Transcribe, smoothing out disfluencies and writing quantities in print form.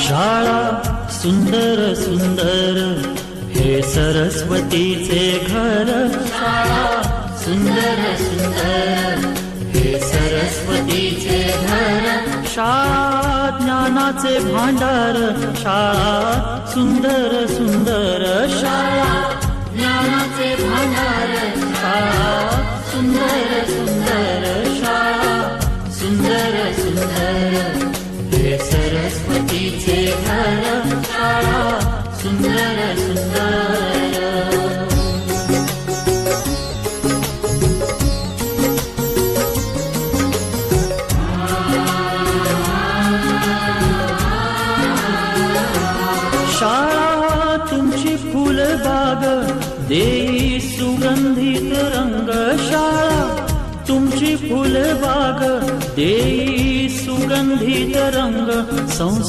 शाळा सुंदर सुंदर हे सरस्वतीचे घर. शाळा सुंदर सुंदर हे सरस्वतीचे घर. शाळा ज्ञानाचे भांडार. शाळा सुंदर सुंदर. शाळा ज्ञानाचे भांडार. शाळा सुंदर सुंदर. शाळा सुंदर सुंदर हे सरस्वतीचे घर. शाळा सुंदर सुंदर. शाळा तुमची फुलबाग देई सुगंधित रंग. शाळा तुमची फुलबाग देई सुगंधित रंग.